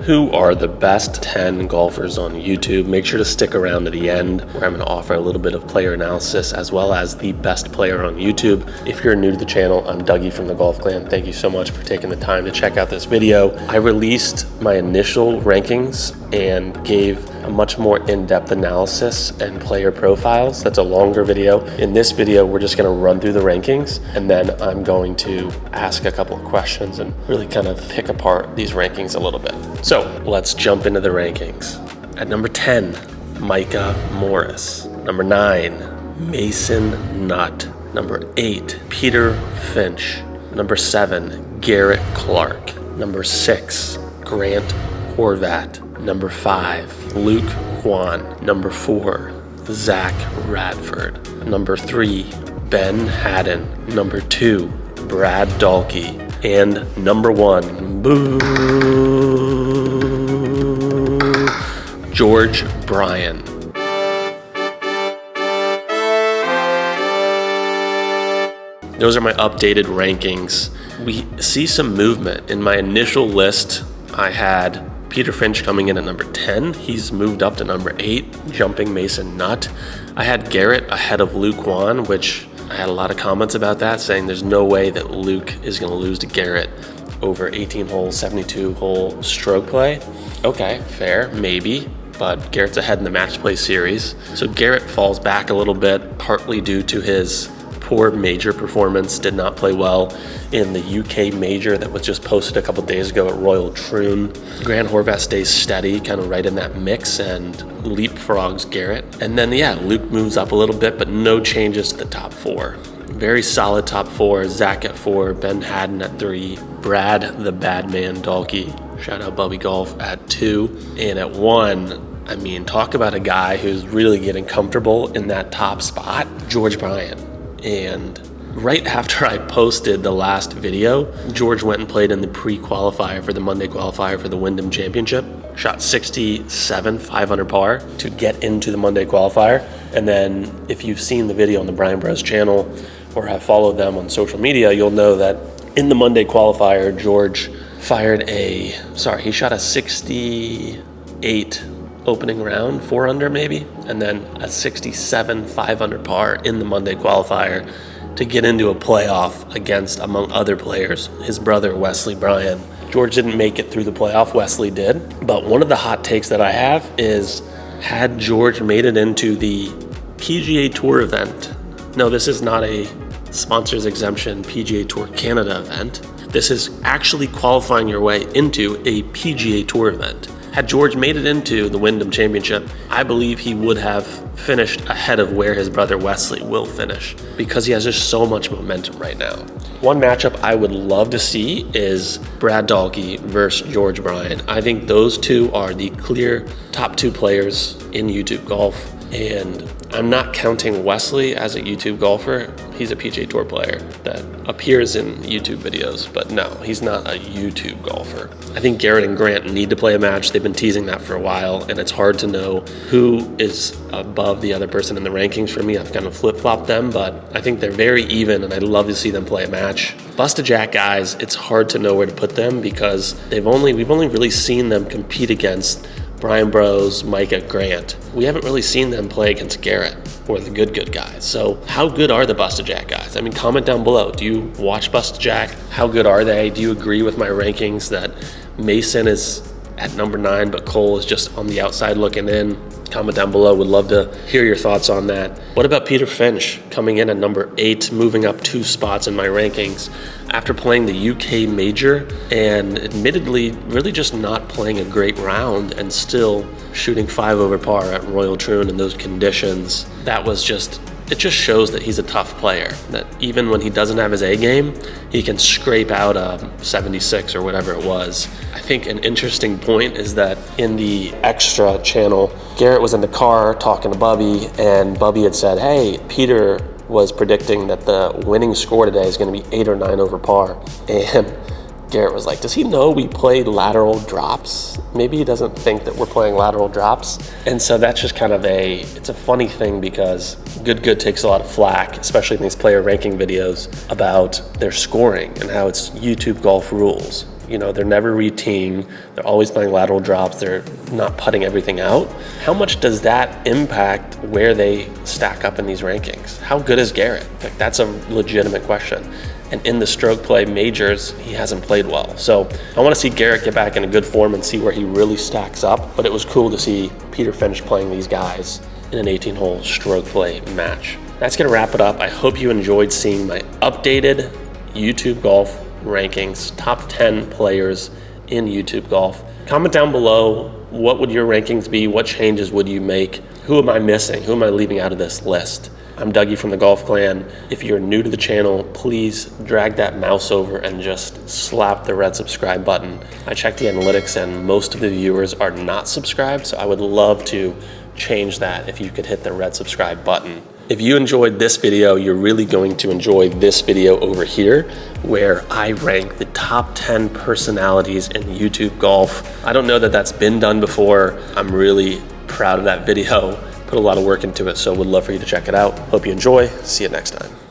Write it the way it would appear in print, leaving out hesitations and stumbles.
who are the best 10 golfers on YouTube. Make sure to stick around to the end where I'm going to offer a little bit of player analysis as well as the best player on YouTube. If you're new to the channel, I'm Dougie from the Golf Clan. Thank you so much for taking the time to check out this video. I released my initial rankings and gave a much more in-depth analysis and player profiles. That's a longer video. In this video, we're just going to run through the rankings, and then I'm going to ask a couple of questions and really kind of pick apart these rankings a little bit. So let's jump into the rankings. At number 10, Micah Morris. Number 9, Mason Nutt. Number 8, Peter Finch. Number 7, Garrett Clark. Number 6, Grant Horvat. Number 5, Luke Kwan. Number 4, Zach Radford. Number 3, Ben Haddon. Number 2, Brad Dahlke. And number 1, boo, George Bryan. Those are my updated rankings. We see some movement. In my initial list, I had Peter Finch coming in at number 10. He's moved up to number 8, jumping Mason Nutt. I had Garrett ahead of Luke Kwan, which I had a lot of comments about that, saying there's no way that Luke is going to lose to Garrett over 18-hole, 72-hole stroke play. Okay, fair, maybe, but Garrett's ahead in the match play series. So Garrett falls back a little bit, partly due to his poor major performance, did not play well in the UK major that was just posted a couple days ago at Royal Troon. Grant Horvat stays steady, kind of right in that mix, and leapfrogs Garrett. And then, yeah, Luke moves up a little bit, but no changes to the top 4. Very solid top 4. Zach at 4, Ben Haddon at 3, Brad the Bad Man Dahlke, shout out Bubby Golf, at 2, and at 1, I mean, talk about a guy who's really getting comfortable in that top spot, George Bryan. And right after I posted the last video, George went and played in the pre-qualifier for the Monday qualifier for the Wyndham Championship. Shot 67, 500 par to get into the Monday qualifier. And then if you've seen the video on the Brian Bros channel or have followed them on social media, you'll know that in the Monday qualifier, George he shot a 68 opening round, 4 under maybe, and then a 67 500 par in the Monday qualifier to get into a playoff against, among other players, his brother Wesley Bryant. George didn't make it through the playoff, Wesley did, but one of the hot takes that I have is, had George made it into the PGA Tour event, no, this is not a sponsors exemption PGA Tour Canada event, this is actually qualifying your way into a PGA Tour event. Had George made it into the Wyndham Championship, I believe he would have finished ahead of where his brother Wesley will finish, because he has just so much momentum right now. One matchup I would love to see is Brad Dahlke versus George Bryan. I think those two are the clear top 2 players in YouTube golf, and I'm not counting Wesley as a YouTube golfer. He's a PGA Tour player that appears in YouTube videos, but no, he's not a YouTube golfer. I think Garrett and Grant need to play a match. They've been teasing that for a while, and it's hard to know who is above the other person in the rankings for me. I've kind of flip-flopped them, but I think they're very even, and I'd love to see them play a match. Busted Jack guys, it's hard to know where to put them because we've only really seen them compete against Brian Bros, Micah, Grant. We haven't really seen them play against Garrett or the good guys. So how good are the Busted Jack guys? I mean, comment down below. Do you watch Busted Jack? How good are they? Do you agree with my rankings that Mason is at number 9, but Cole is just on the outside looking in? Comment down below. Would love to hear your thoughts on that. What about Peter Finch coming in at number 8, moving up 2 spots in my rankings after playing the UK Major and admittedly really just not playing a great round and still shooting 5 over par at Royal Troon in those conditions? It just shows that he's a tough player, that even when he doesn't have his A game, he can scrape out a 76 or whatever it was. I think an interesting point is that in the extra channel, Garrett was in the car talking to Bubby, and Bubby had said, hey, Peter was predicting that the winning score today is going to be 8 or 9 over par. And Garrett was like, does he know we played lateral drops? Maybe he doesn't think that we're playing lateral drops. And so that's just kind of it's a funny thing because Good takes a lot of flack, especially in these player ranking videos, about their scoring and how it's YouTube golf rules. They're never re-teeing. They're always playing lateral drops. They're not putting everything out. How much does that impact where they stack up in these rankings? How good is Garrett? Like, that's a legitimate question. And in the stroke play majors, he hasn't played well. So I want to see Garrett get back in a good form and see where he really stacks up. But it was cool to see Peter Finch playing these guys in an 18-hole stroke play match. That's going to wrap it up. I hope you enjoyed seeing my updated YouTube golf rankings, top 10 players in YouTube golf. Comment down below, what would your rankings be? What changes would you make? Who am I missing? Who am I leaving out of this list? I'm Dougie from the Golf Clan. If you're new to the channel, please drag that mouse over and just slap the red subscribe button. I checked the analytics and most of the viewers are not subscribed, so I would love to change that if you could hit the red subscribe button. If you enjoyed this video, you're really going to enjoy this video over here, where I rank the top 10 personalities in YouTube golf. I don't know that that's been done before. I'm really proud of that video. Put a lot of work into it, so would love for you to check it out. Hope you enjoy. See you next time.